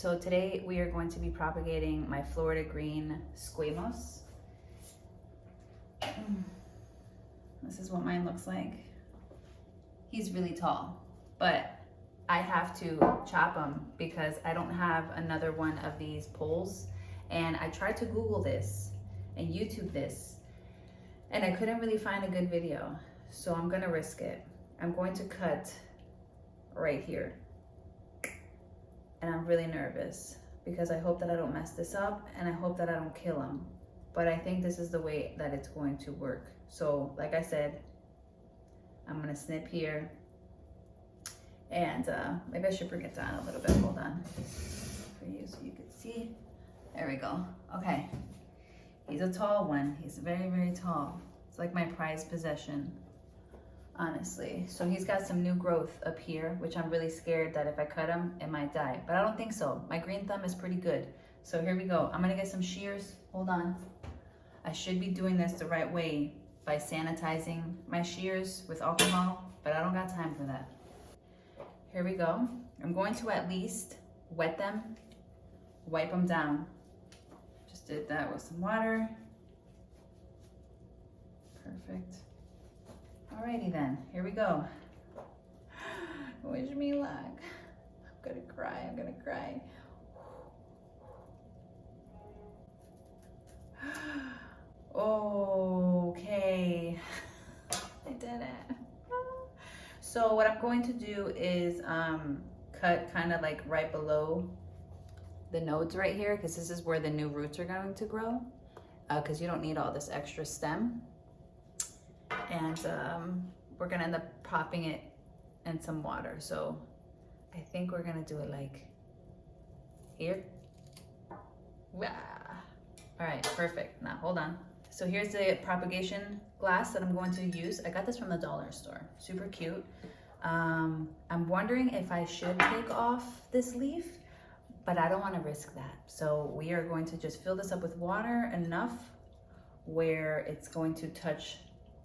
So today we are going to be propagating my Florida green squamos. This is what mine looks like. He's really tall, but I have to chop him because I don't have another one of these poles. And I tried to Google this and YouTube this, and I couldn't really find a good video. So I'm gonna risk it. I'm going to cut right here. And I'm really nervous because I hope that I don't mess this up and I hope that I don't kill him. But I think this is the way that it's going to work. So like I said, I'm gonna snip here, and maybe I should bring it down a little bit. Hold on, for you so you can see. There we go. Okay, he's a tall one. He's very, very tall. It's like my prized possession, honestly. So he's got some new growth up here, which I'm really scared that if I cut him, it might die. But I don't think so. My green thumb is pretty good. So here we go. I'm gonna get some shears. Hold on. I should be doing this the right way by sanitizing my shears with alcohol, but I don't got time for that. Here we go. I'm going to at least wet them, wipe them down. Just did that with some water. Perfect. Alrighty then, here we go. Wish me luck. I'm gonna cry, I'm gonna cry. Okay, I did it. So what I'm going to do is cut kind of like right below the nodes right here, because this is where the new roots are going to grow, because you don't need all this extra stem. And we're gonna end up popping it in some water. So I think we're gonna do it like here. Wow. All right, perfect. Now hold on. So here's the propagation glass that I'm going to use. I got this from the dollar store, super cute. I'm wondering if I should take off this leaf, but I don't wanna risk that. So we are going to just fill this up with water enough where it's going to touch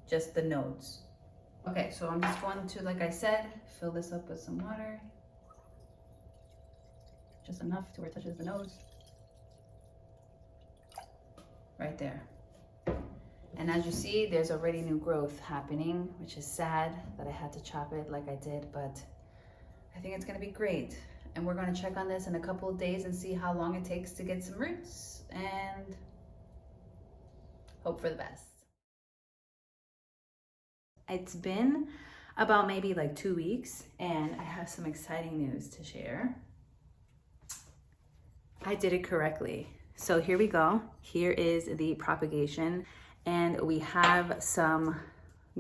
just the nodes. Okay, so I'm just going to, like I said, fill this up with some water. Just enough to where it touches the nodes. Right there. And as you see, there's already new growth happening, which is sad that I had to chop it like I did, but I think it's gonna be great. And we're gonna check on this in a couple of days and see how long it takes to get some roots and hope for the best. It's been about maybe like 2 weeks, and I have some exciting news to share. I did it correctly. So here we go. Here is the propagation, and we have some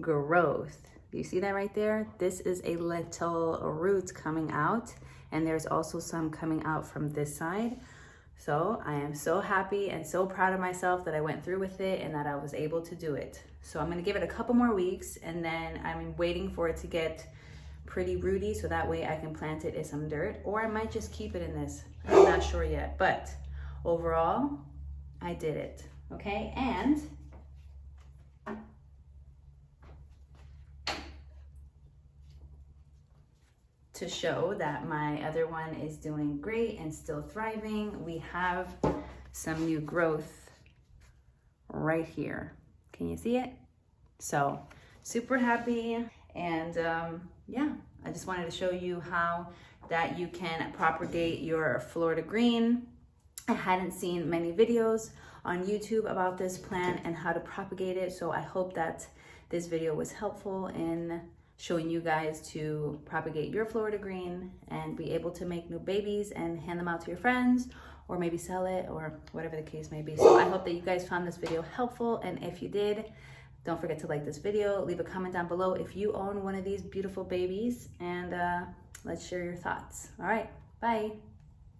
growth. You see that right there? This is a little root coming out, and there's also some coming out from this side. So I am so happy and so proud of myself that I went through with it and that I was able to do it. So I'm gonna give it a couple more weeks, and then I'm waiting for it to get pretty rooty so that way I can plant it in some dirt, or I might just keep it in this. I'm not sure yet, but overall, I did it, okay? And to show that my other one is doing great and still thriving, we have some new growth right here. Can you see it? So super happy. And yeah, I just wanted to show you how that you can propagate your Florida green. I hadn't seen many videos on YouTube about this plant and how to propagate it. So I hope that this video was helpful in showing you guys to propagate your Florida green and be able to make new babies and hand them out to your friends, or maybe sell it, or whatever the case may be. So I hope that you guys found this video helpful, and if you did, don't forget to like this video, leave a comment down below if you own one of these beautiful babies, and let's share your thoughts. All right, bye.